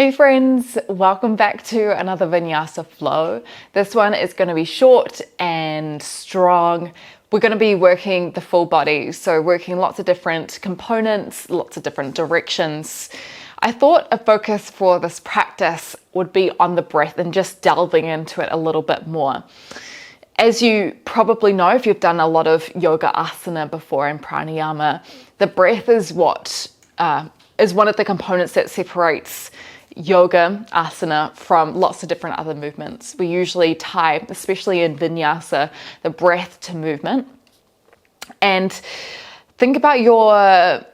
Hey friends, welcome back to another Vinyasa flow. This one is going to be short and strong. We're going to be working the full body, so working lots of different components, lots of different directions. I thought a focus for this practice would be on the breath and just delving into it a little bit more. As you probably know, if you've done a lot of yoga asana before and pranayama, the breath is what is one of the components that separates yoga asana from lots of different other movements. We usually tie, especially in Vinyasa, the breath to movement. And think about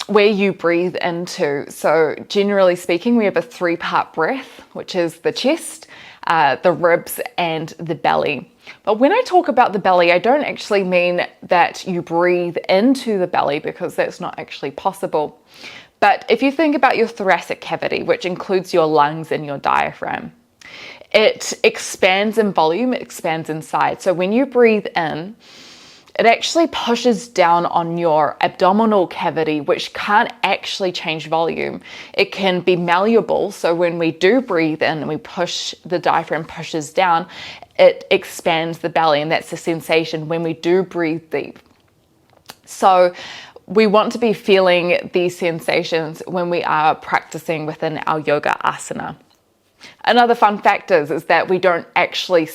where you breathe into. So generally speaking, we have a 3-part breath, which is the chest, the ribs, and the belly. But when I talk about the belly, I don't actually mean that you breathe into the belly, because that's not actually possible. But if you think about your thoracic cavity, which includes your lungs and your diaphragm, it expands in volume, it expands in size. So when you breathe in, it actually pushes down on your abdominal cavity, which can't actually change volume. It can be malleable. So when we do breathe in and we push, the diaphragm pushes down, it expands the belly. And that's the sensation when we do breathe deep. So we want to be feeling these sensations when we are practicing within our yoga asana. Another fun fact is that we don't actually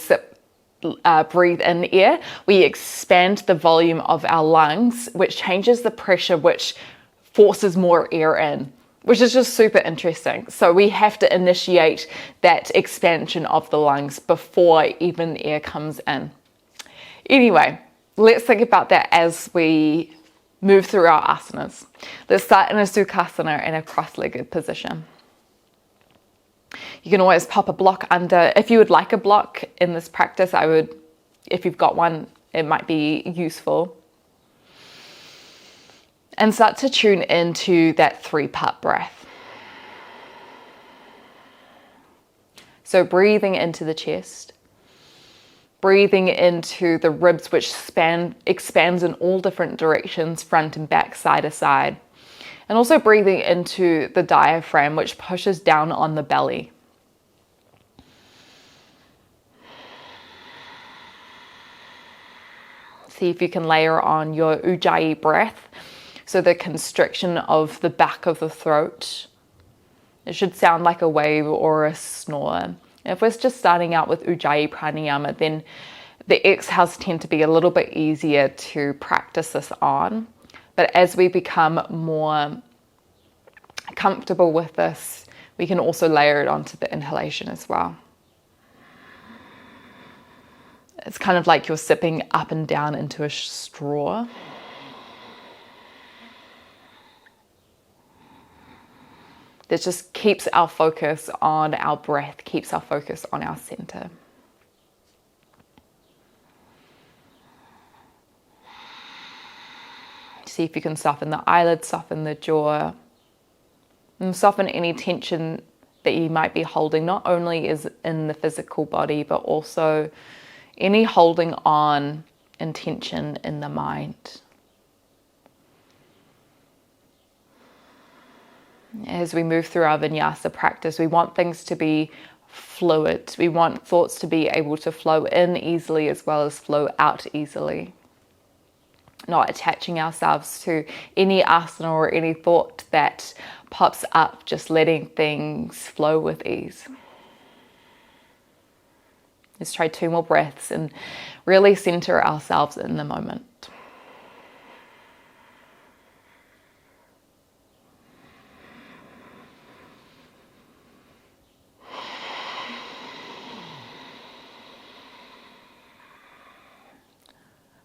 breathe in air. We expand the volume of our lungs, which changes the pressure, which forces more air in, which is just super interesting. So we have to initiate that expansion of the lungs before even air comes in. Anyway, let's think about that as we move through our asanas. Let's start in a sukhasana in a cross-legged position. You can always pop a block under. If you would like a block in this practice, if you've got one, it might be useful. And start to tune into that 3-part breath. So breathing into the chest, breathing into the ribs, which expands in all different directions, front and back, side to side. And also breathing into the diaphragm, which pushes down on the belly. See if you can layer on your ujjayi breath, so the constriction of the back of the throat. It should sound like a wave or a snore. If we're just starting out with ujjayi pranayama, then the exhales tend to be a little bit easier to practice this on. But as we become more comfortable with this, we can also layer it onto the inhalation as well. It's kind of like you're sipping up and down into a straw. That just keeps our focus on our breath, keeps our focus on our center. See if you can soften the eyelids, soften the jaw, and soften any tension that you might be holding, not only is in the physical body, but also any holding on and tension in the mind. As we move through our Vinyasa practice, we want things to be fluid. We want thoughts to be able to flow in easily as well as flow out easily. Not attaching ourselves to any asana or any thought that pops up, just letting things flow with ease. Let's try 2 more breaths and really center ourselves in the moment.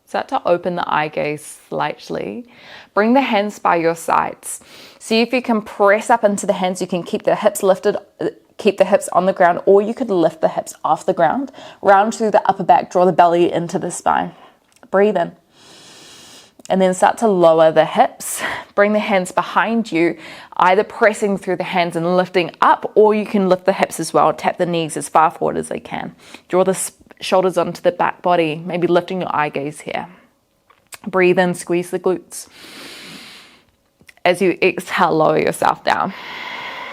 Start to open the eye gaze slightly. Bring the hands by your sides. See if you can press up into the hands. You can keep the hips lifted, keep the hips on the ground, or you could lift the hips off the ground. Round through the upper back, draw the belly into the spine. Breathe in. And then start to lower the hips. Bring the hands behind you, either pressing through the hands and lifting up, or you can lift the hips as well. Tap the knees as far forward as they can. Draw the shoulders onto the back body, maybe lifting your eye gaze here. Breathe in, squeeze the glutes. As you exhale, lower yourself down.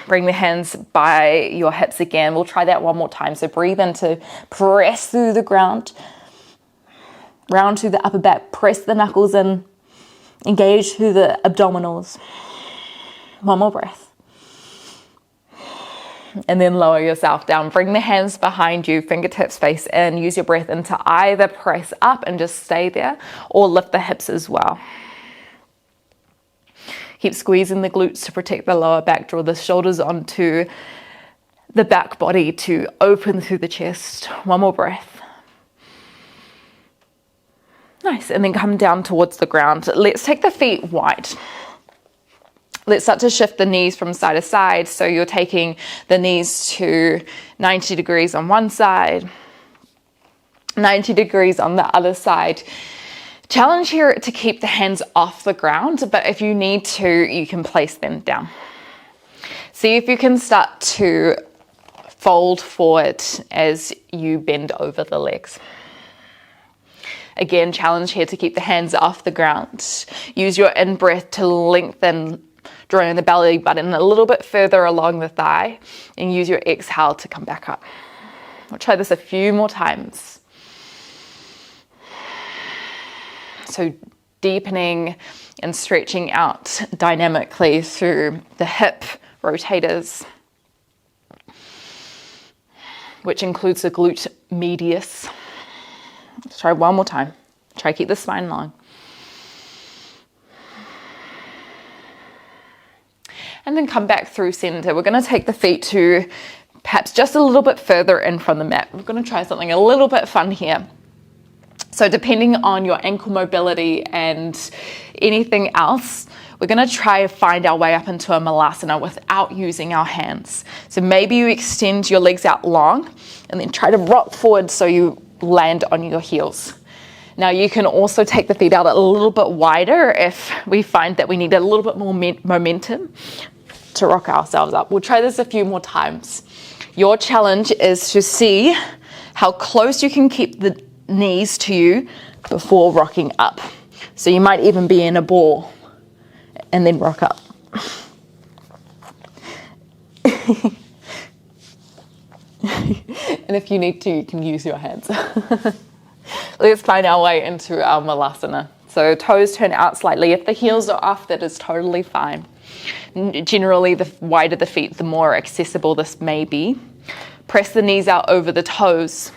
Bring the hands by your hips again. We'll try that one more time. So breathe in to press through the ground. Round through the upper back. Press the knuckles in. Engage through the abdominals. One more breath. And then lower yourself down. Bring the hands behind you, fingertips face in. Use your breath in to either press up and just stay there, or lift the hips as well. Keep squeezing the glutes to protect the lower back. Draw the shoulders onto the back body to open through the chest. One more breath. Nice. And then come down towards the ground. Let's take the feet wide. Let's start to shift the knees from side to side. So you're taking the knees to 90 degrees on one side, 90 degrees on the other side. Challenge here to keep the hands off the ground, but if you need to, you can place them down. See if you can start to fold forward as you bend over the legs. Again, challenge here to keep the hands off the ground. Use your in-breath to lengthen, drawing the belly button a little bit further along the thigh, and use your exhale to come back up. We'll try this a few more times. So deepening and stretching out dynamically through the hip rotators, which includes the glute medius. Let's try one more time. Try to keep the spine long. And then come back through center. We're going to take the feet to perhaps just a little bit further in from the mat. We're going to try something a little bit fun here. So depending on your ankle mobility and anything else, we're going to try to find our way up into a malasana without using our hands. So maybe you extend your legs out long and then try to rock forward so you land on your heels. Now you can also take the feet out a little bit wider if we find that we need a little bit more momentum to rock ourselves up. We'll try this a few more times. Your challenge is to see how close you can keep the knees to you before rocking up. So you might even be in a ball and then rock up. And if you need to, you can use your hands. Let's find our way into our malasana. So toes turn out slightly. If the heels are off, that is totally fine. Generally, the wider the feet, the more accessible this may be. Press the knees out over the toes.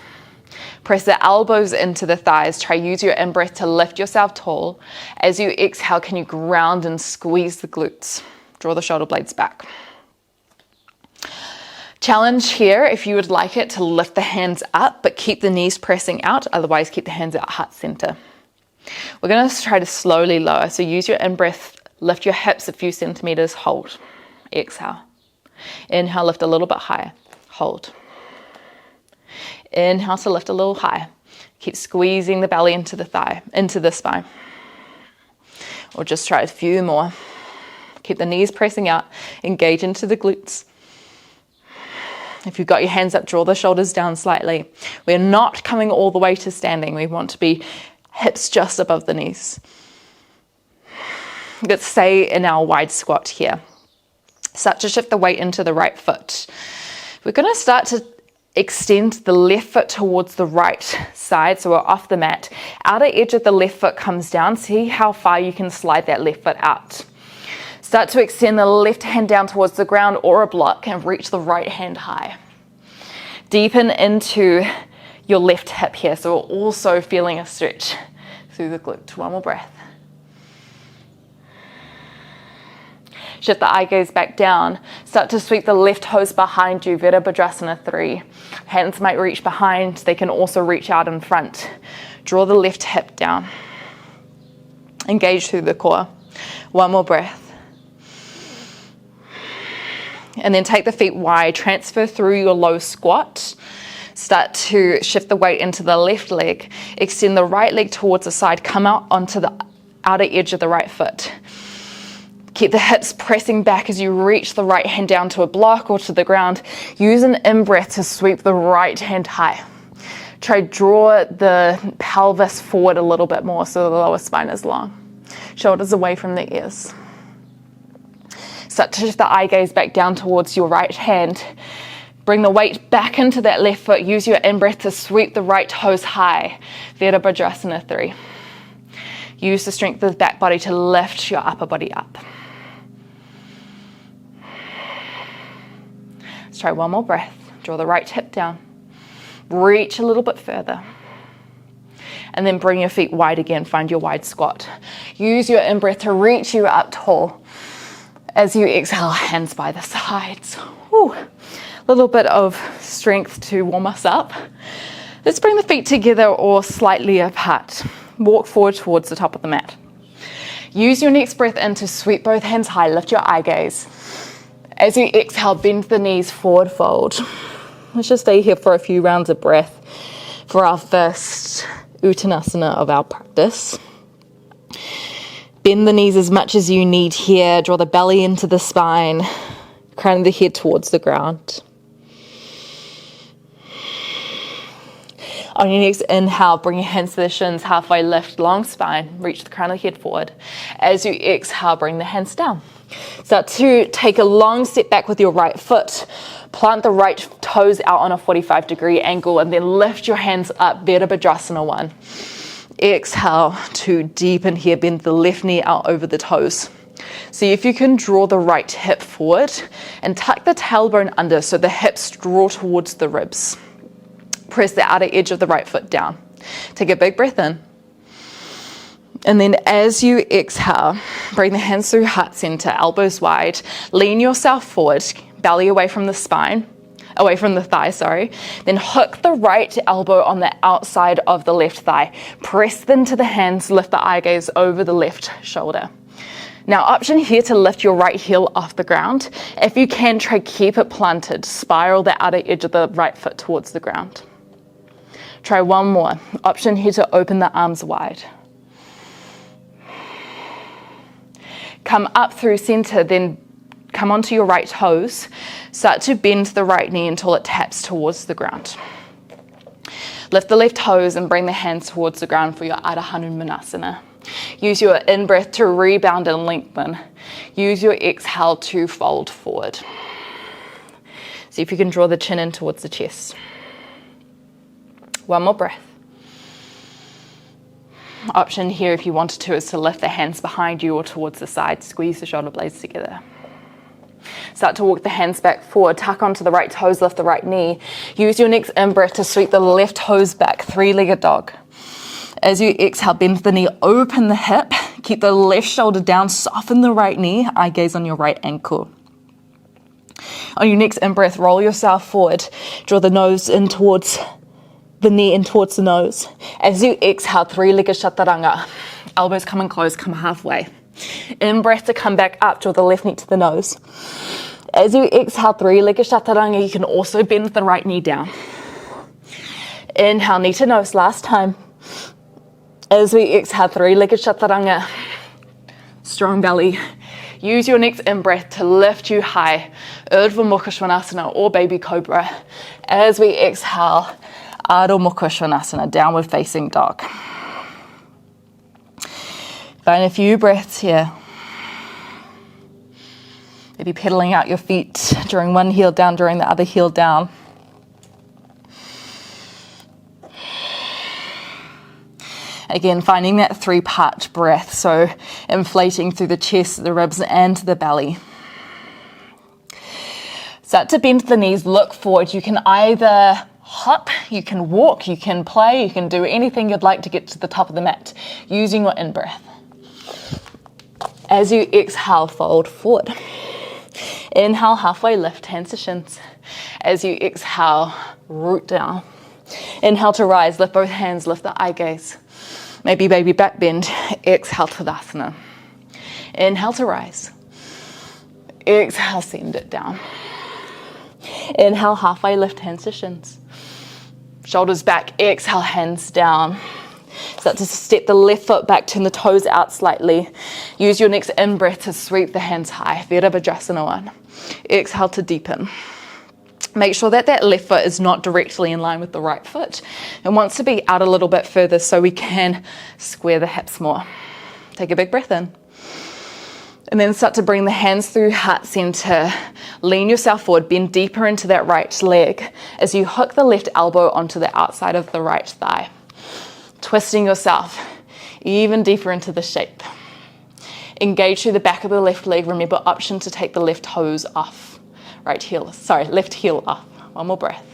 Press the elbows into the thighs. Try use your in-breath to lift yourself tall. As you exhale, can you ground and squeeze the glutes? Draw the shoulder blades back. Challenge here, if you would like it, to lift the hands up, but keep the knees pressing out. Otherwise, keep the hands out heart center. We're going to try to slowly lower. So use your in-breath, lift your hips a few centimeters, hold. Exhale. Inhale, lift a little bit higher. Hold. Inhale to lift a little higher. Keep squeezing the belly into the thigh, into the spine. Or just try a few more. Keep the knees pressing out. Engage into the glutes. If you've got your hands up, draw the shoulders down slightly. We're not coming all the way to standing. We want to be hips just above the knees. Let's stay in our wide squat here. Start to shift the weight into the right foot. We're going to start to extend the left foot towards the right side, so we're off the mat. Outer edge of the left foot comes down. See how far you can slide that left foot out. Start to extend the left hand down towards the ground or a block and reach the right hand high. Deepen into your left hip here, so we're also feeling a stretch through the glute. One more breath. Shift the eye gaze back down. Start to sweep the left toes behind you, Virabhadrasana 3. Hands might reach behind, they can also reach out in front. Draw the left hip down. Engage through the core. One more breath. And then take the feet wide, transfer through your low squat. Start to shift the weight into the left leg. Extend the right leg towards the side. Come out onto the outer edge of the right foot. Keep the hips pressing back as you reach the right hand down to a block or to the ground. Use an in-breath to sweep the right hand high. Try draw the pelvis forward a little bit more so the lower spine is long. Shoulders away from the ears. Start to shift the eye gaze back down towards your right hand. Bring the weight back into that left foot. Use your in-breath to sweep the right toes high. Virabhadrasana 3. Use the strength of the back body to lift your upper body up. Let's try one more breath. Draw the right hip down. Reach a little bit further. And then bring your feet wide again. Find your wide squat. Use your in-breath to reach you up tall. As you exhale, hands by the sides. Whew. A little bit of strength to warm us up. Let's bring the feet together or slightly apart. Walk forward towards the top of the mat. Use your next breath in to sweep both hands high. Lift your eye gaze. As you exhale, bend the knees, forward fold. Let's just stay here for a few rounds of breath for our first Uttanasana of our practice. Bend the knees as much as you need here. Draw the belly into the spine. Crown of the head towards the ground. On your next inhale, bring your hands to the shins, halfway lift, long spine, reach the crown of the head forward. As you exhale, bring the hands down. Start to take a long step back with your right foot. Plant the right toes out on a 45-degree angle and then lift your hands up, Virabhadrasana 1. Exhale to deepen here, bend the left knee out over the toes. See if you can draw the right hip forward and tuck the tailbone under so the hips draw towards the ribs. Press the outer edge of the right foot down. Take a big breath in. And then as you exhale, bring the hands through heart center, elbows wide. Lean yourself forward, belly away from the spine, away from the thigh, sorry. Then hook the right elbow on the outside of the left thigh. Press into the hands, lift the eye gaze over the left shoulder. Now, option here to lift your right heel off the ground. If you can, try keep it planted. Spiral the outer edge of the right foot towards the ground. Try one more. Option here to open the arms wide. Come up through center, then come onto your right toes. Start to bend the right knee until it taps towards the ground. Lift the left toes and bring the hands towards the ground for your Ardha Hanumanasana. Use your in-breath to rebound and lengthen. Use your exhale to fold forward. See if you can draw the chin in towards the chest. One more breath. Option here, if you wanted to, is to lift the hands behind you or towards the side. Squeeze the shoulder blades together. Start to walk the hands back forward. Tuck onto the right toes, lift the right knee. Use your next in-breath to sweep the left toes back, three-legged dog. As you exhale, bend the knee, open the hip. Keep the left shoulder down, soften the right knee. Eye gaze on your right ankle. On your next in-breath, roll yourself forward. Draw the nose in towards the knee in towards the nose. As you exhale, three-legged chaturanga. Elbows come in close, come halfway. In-breath to come back up, draw the left knee to the nose. As you exhale, three-legged chaturanga, you can also bend the right knee down. Inhale, knee to nose, last time. As we exhale, three-legged chaturanga. Strong belly. Use your next in-breath to lift you high. Urdhva Mukha Svanasana or baby cobra. As we exhale, Adho Mukha Svanasana, downward facing dog. Find a few breaths here. Maybe pedaling out your feet during one heel down, during the other heel down. Again, finding that three-part breath, so inflating through the chest, the ribs, and the belly. Start to bend the knees, look forward. You can either hop, you can walk, you can play, you can do anything you'd like to get to the top of the mat using your in-breath. As you exhale, fold forward. Inhale, halfway lift, hands to shins. As you exhale, root down. Inhale to rise, lift both hands, lift the eye gaze. Maybe baby back bend. Exhale, Tadasana. Inhale to rise. Exhale, send it down. Inhale, halfway lift, hands to shins. Shoulders back, exhale, hands down. Start to step the left foot back, turn the toes out slightly. Use your next in-breath to sweep the hands high. Virabhadrasana 1. Exhale to deepen. Make sure that that left foot is not directly in line with the right foot. It wants to be out a little bit further so we can square the hips more. Take a big breath in. And then start to bring the hands through heart center. Lean yourself forward, bend deeper into that right leg as you hook the left elbow onto the outside of the right thigh. Twisting yourself even deeper into the shape. Engage through the back of the left leg. Remember, option to take the left toes off. Left heel off. One more breath.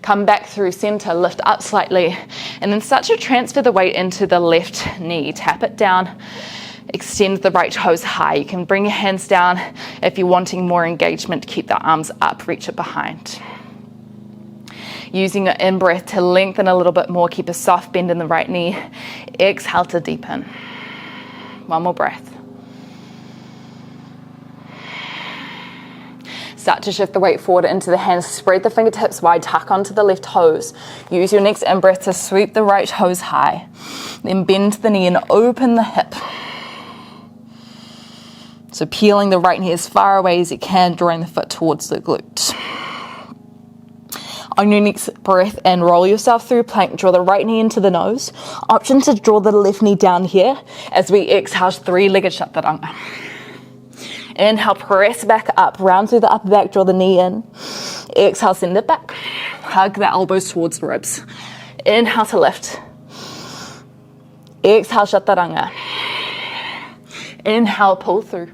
Come back through center, lift up slightly, and then start to transfer the weight into the left knee. Tap it down, extend the right toes high. You can bring your hands down if you're wanting more engagement. Keep the arms up, reach it behind. Using your in-breath to lengthen a little bit more, keep a soft bend in the right knee. Exhale to deepen. One more breath. Start to shift the weight forward into the hands. Spread the fingertips wide, tuck onto the left toes. Use your next in-breath to sweep the right toes high. Then bend the knee and open the hip. So peeling the right knee as far away as you can, drawing the foot towards the glute. On your next breath and roll yourself through plank, draw the right knee into the nose. Option to draw the left knee down here as we exhale, three-legged chaturanga. Inhale, press back up, round through the upper back, draw the knee in. Exhale, send it back. Hug the elbows towards the ribs. Inhale to lift. Exhale, chaturanga. Inhale, pull through.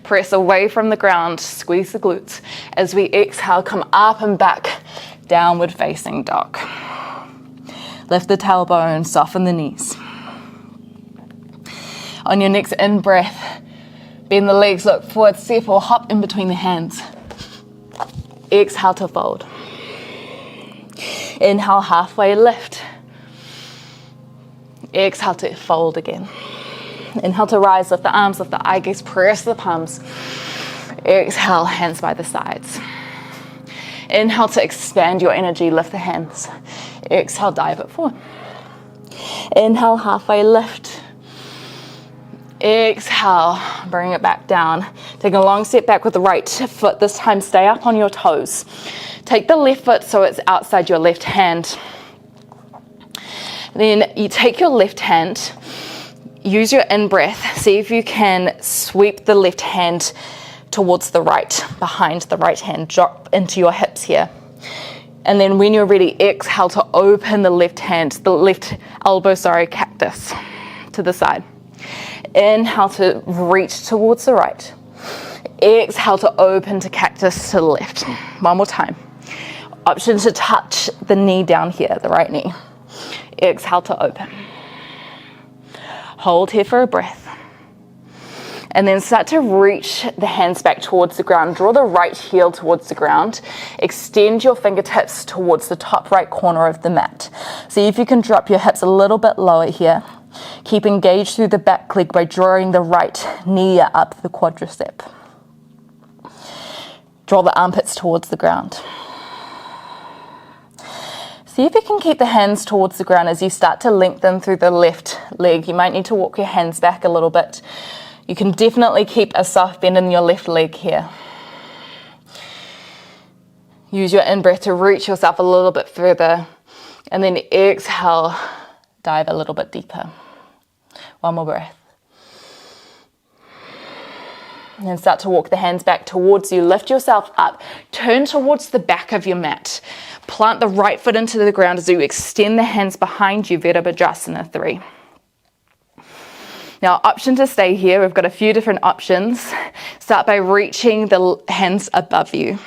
Press away from the ground, squeeze the glutes. As we exhale, come up and back, downward facing dog. Lift the tailbone, soften the knees. On your next in-breath, bend the legs, look forward, step or hop in between the hands. Exhale to fold. Inhale, halfway lift. Exhale to fold again. Inhale to rise, lift the arms, lift the eye gaze, press the palms. Exhale, hands by the sides. Inhale to expand your energy, lift the hands. Exhale, dive it forward. Inhale, halfway lift. Exhale, bring it back down. Take a long step back with the right foot. This time, stay up on your toes. Take the left foot so it's outside your left hand. Then you take your left hand, use your in-breath. See if you can sweep the left hand towards the right, behind the right hand. Drop into your hips here. And then when you're ready, exhale to open the left hand, the left elbow, cactus to the side. Inhale to reach towards the right. Exhale to open to cactus to the left. One more time. Option to touch the knee down here, the right knee. Exhale to open. Hold here for a breath. And then start to reach the hands back towards the ground. Draw the right heel towards the ground. Extend your fingertips towards the top right corner of the mat. See if you can drop your hips a little bit lower here. Keep engaged through the back leg by drawing the right knee up the quadricep. Draw the armpits towards the ground. See if you can keep the hands towards the ground as you start to lengthen through the left leg. You might need to walk your hands back a little bit. You can definitely keep a soft bend in your left leg here. Use your in-breath to reach yourself a little bit further. And then exhale, dive a little bit deeper. One more breath. And then start to walk the hands back towards you. Lift yourself up. Turn towards the back of your mat. Plant the right foot into the ground as you extend the hands behind you, Virabhadrasana 3. Now, option to stay here, we've got a few different options. Start by reaching the hands above you.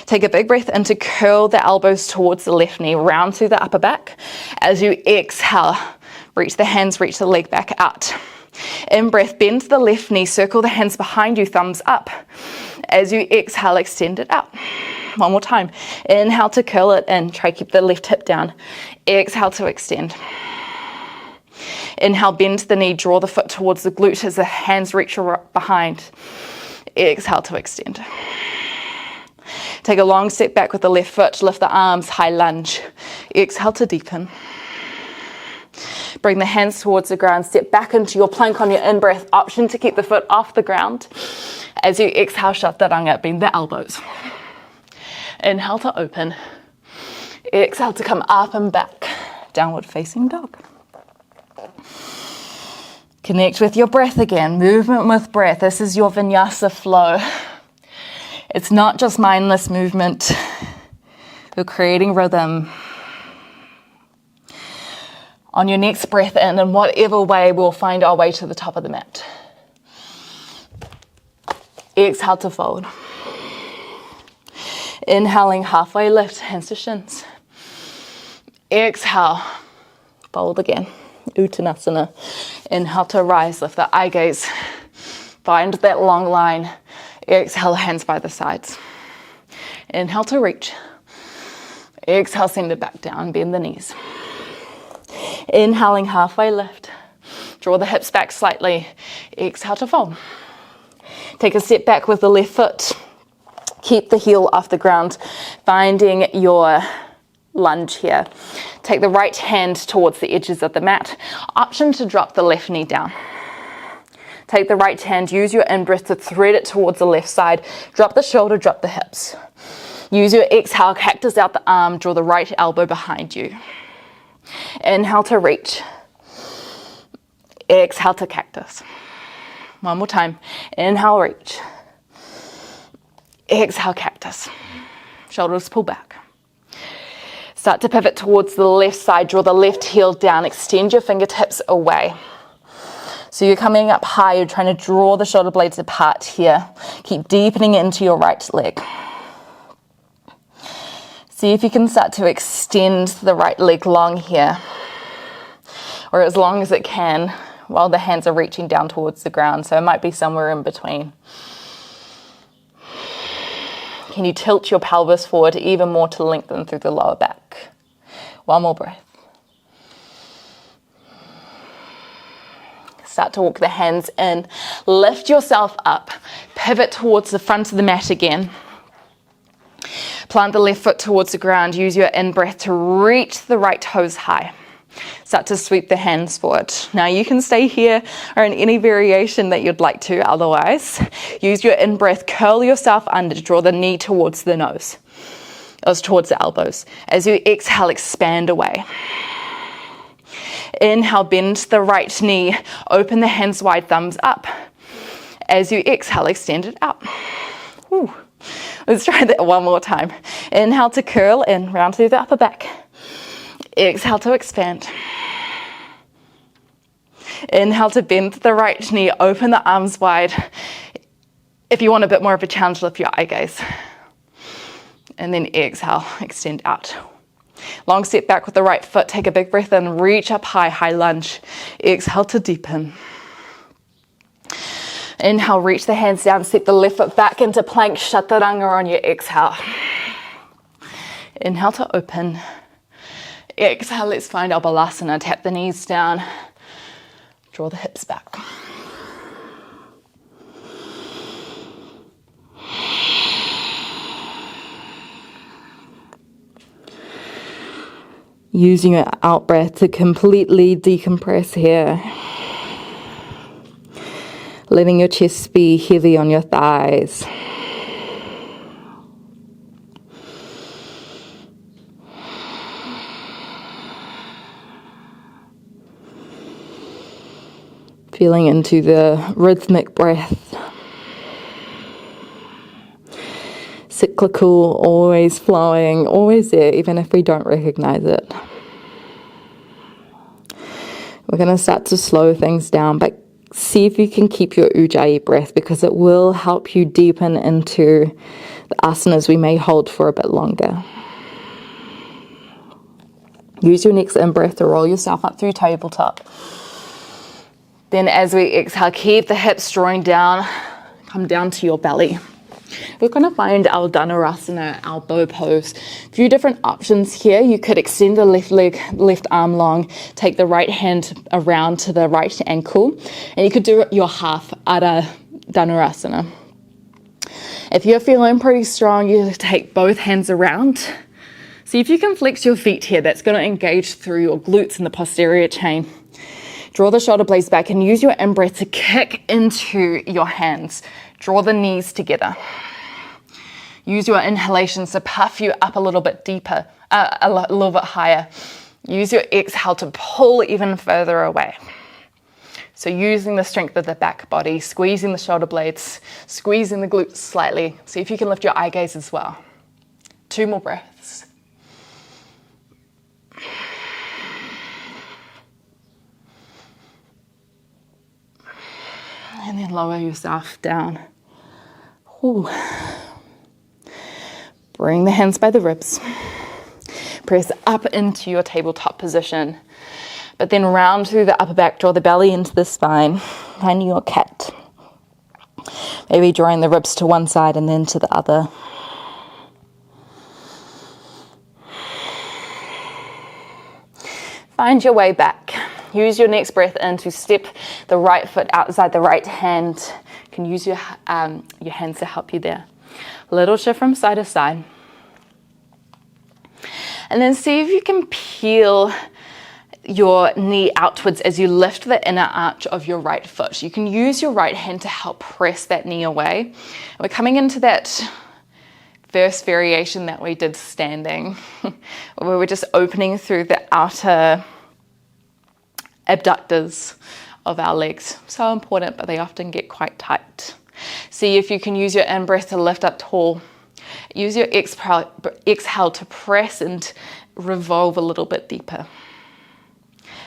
Take a big breath in to curl the elbows towards the left knee, round through the upper back. As you exhale, reach the hands, reach the leg back out. In breath, bend the left knee, circle the hands behind you, thumbs up. As you exhale, extend it out. One more time. Inhale to curl it in, try keep the left hip down. Exhale to extend. Inhale, bend the knee, draw the foot towards the glute as the hands reach behind. Exhale to extend. Take a long step back with the left foot, lift the arms, high lunge. Exhale to deepen. Bring the hands towards the ground, step back into your plank on your in-breath. Option to keep the foot off the ground. As you exhale, chaturanga, bend the elbows. Inhale to open. Exhale to come up and back. Downward facing dog. Connect with your breath again, movement with breath. This is your vinyasa flow. It's not just mindless movement. You're creating rhythm. On your next breath in whatever way, we'll find our way to the top of the mat. Exhale to fold. Inhaling, halfway lift, hands to shins. Exhale, fold again. Uttanasana. Inhale to rise, lift the eye gaze. Find that long line. Exhale, hands by the sides. Inhale to reach. Exhale, send it back down, bend the knees. Inhaling, halfway lift. Draw the hips back slightly. Exhale to fold. Take a step back with the left foot. Keep the heel off the ground, finding your lunge here. Take the right hand towards the edges of the mat. Option to drop the left knee down. Take the right hand, use your in-breath to thread it towards the left side. Drop the shoulder, drop the hips. Use your exhale, cactus out the arm, draw the right elbow behind you. Inhale to reach. Exhale to cactus. One more time. Inhale, reach. Exhale, cactus. Shoulders pull back. Start to pivot towards the left side. Draw the left heel down. Extend your fingertips away. So you're coming up high. You're trying to draw the shoulder blades apart here. Keep deepening into your right leg. See if you can start to extend the right leg long here, or as long as it can, while the hands are reaching down towards the ground. So it might be somewhere in between. Can you tilt your pelvis forward even more to lengthen through the lower back? One more breath. Start to walk the hands in. Lift yourself up. Pivot towards the front of the mat again. Plant the left foot towards the ground. Use your in-breath to reach the right toes high. Start to sweep the hands forward. Now you can stay here or in any variation that you'd like to. Otherwise, use your in-breath, curl yourself under, draw the knee towards the nose, or towards the elbows. As you exhale, expand away. Inhale, bend the right knee, open the hands wide, thumbs up. As you exhale, extend it out. Woo. Let's try that one more time. Inhale to curl in, round through the upper back. Exhale to expand. Inhale to bend the right knee, open the arms wide. If you want a bit more of a challenge, lift your eye gaze. And then exhale, extend out. Long step back with the right foot, take a big breath in, reach up high, high lunge. Exhale to deepen. Inhale, reach the hands down, step the left foot back into plank, chaturanga on your exhale. Inhale to open. Exhale, let's find our balasana. Tap the knees down, draw the hips back. Using your out breath to completely decompress here. Letting your chest be heavy on your thighs. Feeling into the rhythmic breath. Cyclical, always flowing, always there, even if we don't recognize it. We're going to start to slow things down, but see if you can keep your ujjayi breath, because it will help you deepen into the asanas we may hold for a bit longer. Use your next in-breath to roll yourself up through tabletop. Then as we exhale, keep the hips drawing down, come down to your belly. We're going to find our Dhanurasana, our bow pose. A few different options here. You could extend the left leg, left arm long, take the right hand around to the right ankle, and you could do your half Adha Dhanurasana. If you're feeling pretty strong, you take both hands around. See if you can flex your feet here. That's going to engage through your glutes and the posterior chain. Draw the shoulder blades back and use your in-breath to kick into your hands. Draw the knees together. Use your inhalations to puff you up a little bit deeper, a little bit higher. Use your exhale to pull even further away. So using the strength of the back body, squeezing the shoulder blades, squeezing the glutes slightly. See if you can lift your eye gaze as well. 2 more breaths. And then lower yourself down. Ooh. Bring the hands by the ribs. Press up into your tabletop position. But then round through the upper back, draw the belly into the spine, finding your cat. Maybe drawing the ribs to one side and then to the other. Find your way back. Use your next breath in to step the right foot outside the right hand. You can use your hands to help you there. Little shift from side to side. And then see if you can peel your knee outwards as you lift the inner arch of your right foot. You can use your right hand to help press that knee away. We're coming into that first variation that we did standing, where we're just opening through the outer abductors of our legs. So important, but they often get quite tight. See if you can use your in-breath to lift up tall. Use your exhale to press and revolve a little bit deeper.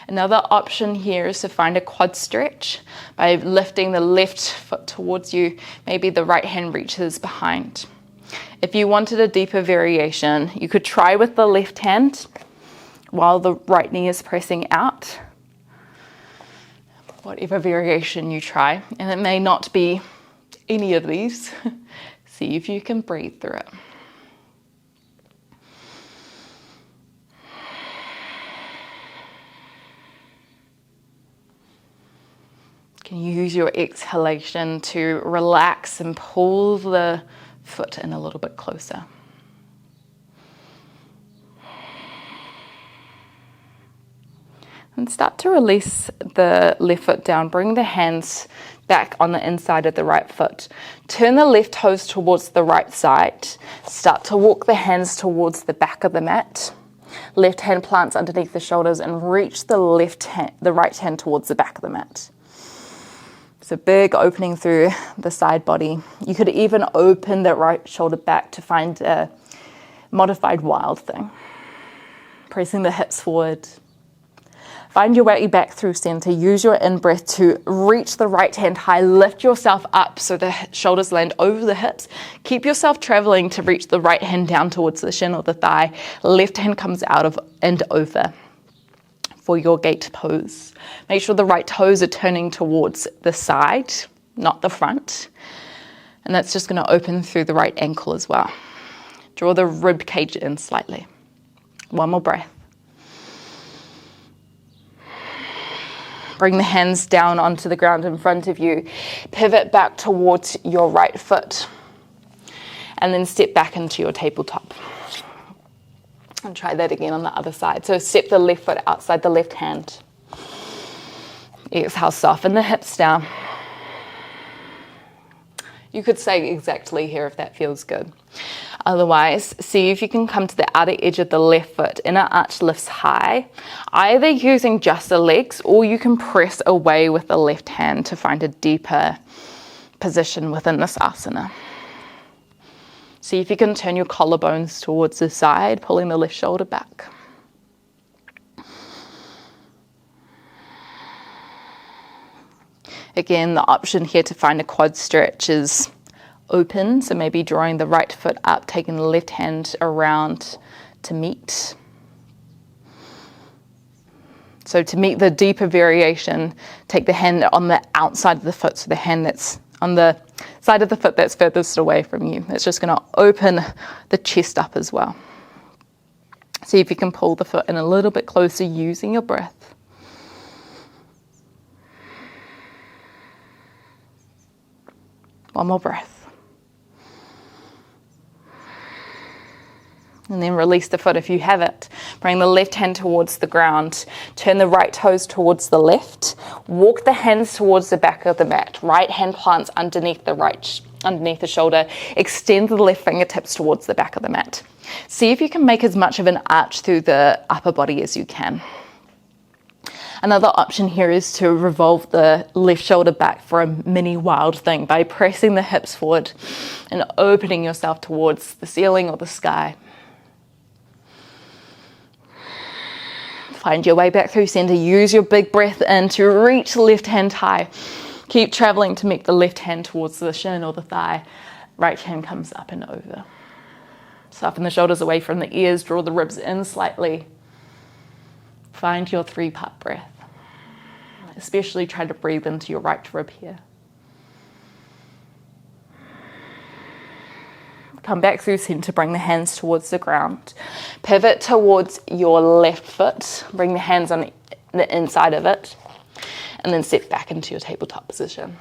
Another option here is to find a quad stretch by lifting the left foot towards you. Maybe the right hand reaches behind. If you wanted a deeper variation, you could try with the left hand while the right knee is pressing out. Whatever variation you try, and it may not be any of these. See if you can breathe through it. You can use your exhalation to relax and pull the foot in a little bit closer. And start to release the left foot down. Bring the hands back on the inside of the right foot. Turn the left toes towards the right side. Start to walk the hands towards the back of the mat. Left hand plants underneath the shoulders and reach the right hand towards the back of the mat. So big opening through the side body. You could even open the right shoulder back to find a modified wild thing. Pressing the hips forward. Find your way back through center. Use your in-breath to reach the right hand high. Lift yourself up so the shoulders land over the hips. Keep yourself traveling to reach the right hand down towards the shin or the thigh. Left hand comes out of and over for your gate pose. Make sure the right toes are turning towards the side, not the front. And that's just going to open through the right ankle as well. Draw the rib cage in slightly. One more breath. Bring the hands down onto the ground in front of you. Pivot back towards your right foot. And then step back into your tabletop. And try that again on the other side. So step the left foot outside the left hand. Exhale, soften the hips down. You could say exactly here if that feels good. Otherwise, see if you can come to the outer edge of the left foot. Inner arch lifts high, either using just the legs or you can press away with the left hand to find a deeper position within this asana. See if you can turn your collarbones towards the side, pulling the left shoulder back. Again, the option here to find a quad stretch is open, so maybe drawing the right foot up, taking the left hand around to meet. So to meet the deeper variation, take the hand on the outside of the foot, so the hand that's on the side of the foot that's furthest away from you. It's just going to open the chest up as well. See if you can pull the foot in a little bit closer using your breath. One more breath. And then release the foot if you have it. Bring the left hand towards the ground. Turn the right toes towards the left. Walk the hands towards the back of the mat. Right hand plants underneath the shoulder. Extend the left fingertips towards the back of the mat. See if you can make as much of an arch through the upper body as you can. Another option here is to revolve the left shoulder back for a mini wild thing by pressing the hips forward and opening yourself towards the ceiling or the sky. Find your way back through center. Use your big breath in to reach the left hand high. Keep traveling to make the left hand towards the shin or the thigh. Right hand comes up and over. Soften the shoulders away from the ears. Draw the ribs in slightly. Find your 3-part breath. Especially try to breathe into your right rib here. Come back through center, bring the hands towards the ground. Pivot towards your left foot. Bring the hands on the inside of it. And then step back into your tabletop position.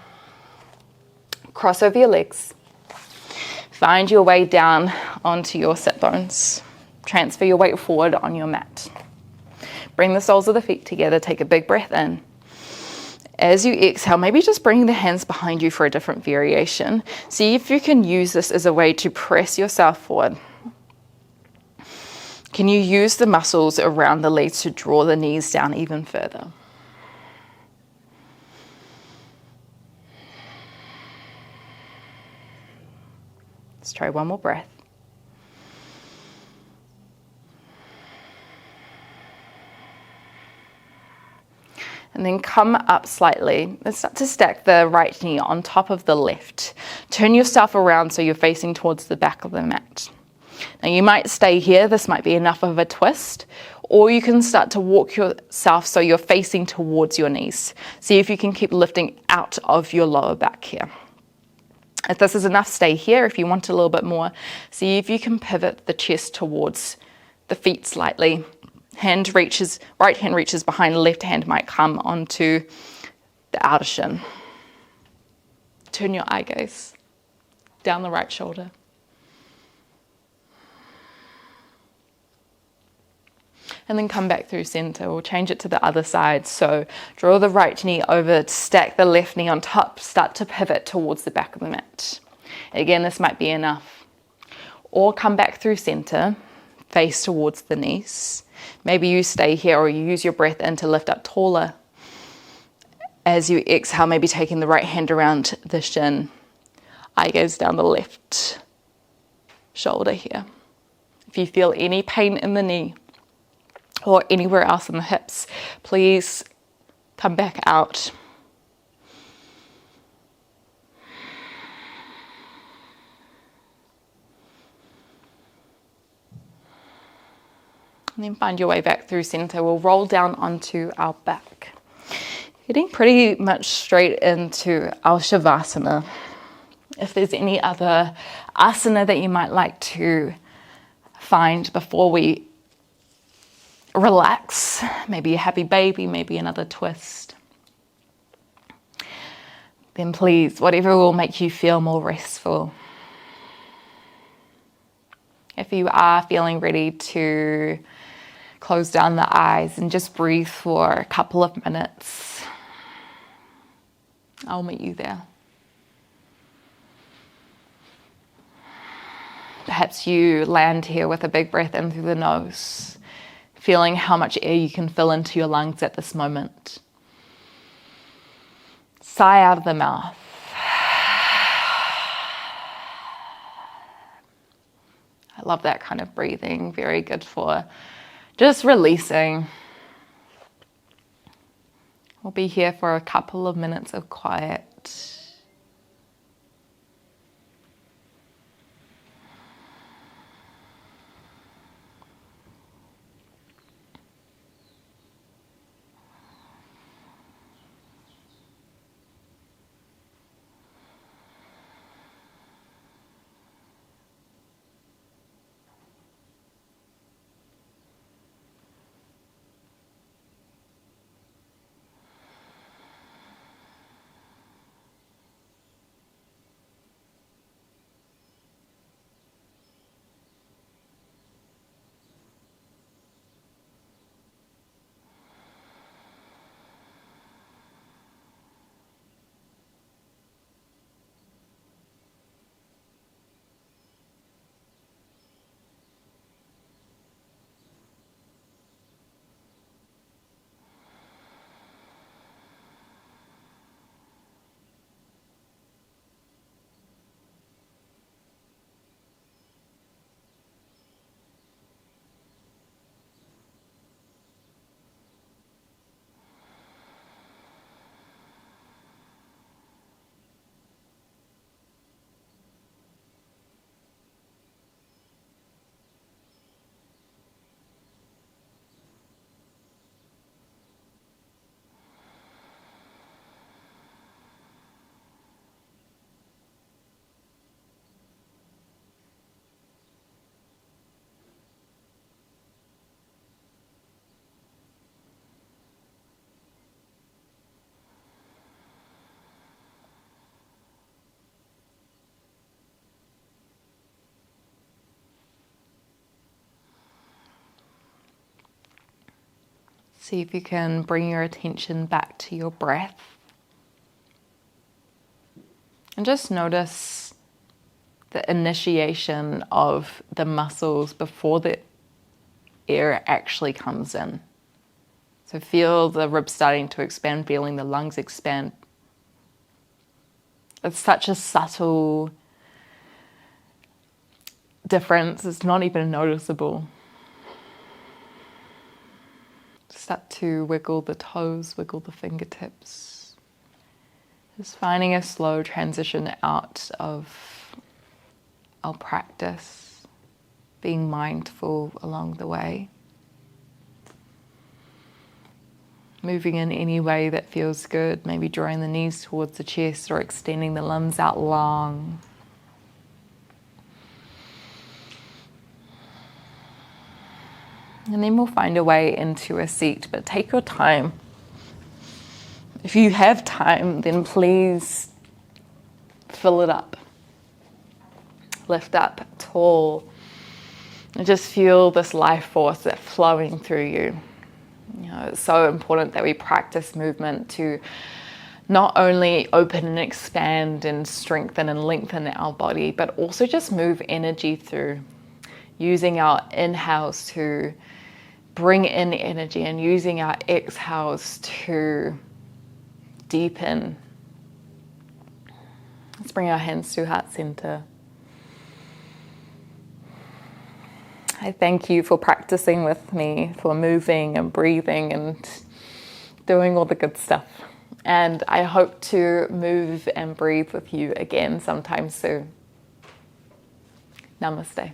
Cross over your legs. Find your way down onto your sit bones. Transfer your weight forward on your mat. Bring the soles of the feet together. Take a big breath in. As you exhale, maybe just bring the hands behind you for a different variation. See if you can use this as a way to press yourself forward. Can you use the muscles around the legs to draw the knees down even further? Let's try one more breath. And then come up slightly. Let's start to stack the right knee on top of the left. Turn yourself around so you're facing towards the back of the mat. Now you might stay here. This might be enough of a twist. Or you can start to walk yourself so you're facing towards your knees. See if you can keep lifting out of your lower back here. If this is enough, stay here. If you want a little bit more, see if you can pivot the chest towards the feet slightly. Right hand reaches behind, left hand might come onto the outer shin. Turn your eye gaze down the right shoulder. And then come back through center. We'll change it to the other side. So draw the right knee over, stack the left knee on top, start to pivot towards the back of the mat. Again, this might be enough. Or come back through center, face towards the knees. Maybe you stay here or you use your breath in to lift up taller. As you exhale, maybe taking the right hand around the shin. Eye gaze down the left shoulder here. If you feel any pain in the knee or anywhere else in the hips, please come back out. And then find your way back through center. We'll roll down onto our back. Getting pretty much straight into our Shavasana. If there's any other asana that you might like to find before we relax, maybe a happy baby, maybe another twist, then please, whatever will make you feel more restful. If you are feeling ready to close down the eyes and just breathe for a couple of minutes, I'll meet you there. Perhaps you land here with a big breath in through the nose, feeling how much air you can fill into your lungs at this moment. Sigh out of the mouth. I love that kind of breathing. Very good for just releasing. We'll be here for a couple of minutes of quiet. See if you can bring your attention back to your breath. And just notice the initiation of the muscles before the air actually comes in. So feel the ribs starting to expand, feeling the lungs expand. It's such a subtle difference, it's not even noticeable. Start to wiggle the toes, wiggle the fingertips. Just finding a slow transition out of our practice, being mindful along the way. Moving in any way that feels good, maybe drawing the knees towards the chest or extending the limbs out long. And then we'll find a way into a seat, but take your time. If you have time, then please fill it up. Lift up tall and just feel this life force that's flowing through you. You know, it's so important that we practice movement to not only open and expand and strengthen and lengthen our body, but also just move energy through, using our inhales to bring in energy and using our exhales to deepen. Let's bring our hands to heart center. I thank you for practicing with me, for moving and breathing and doing all the good stuff. And I hope to move and breathe with you again sometime soon. Namaste.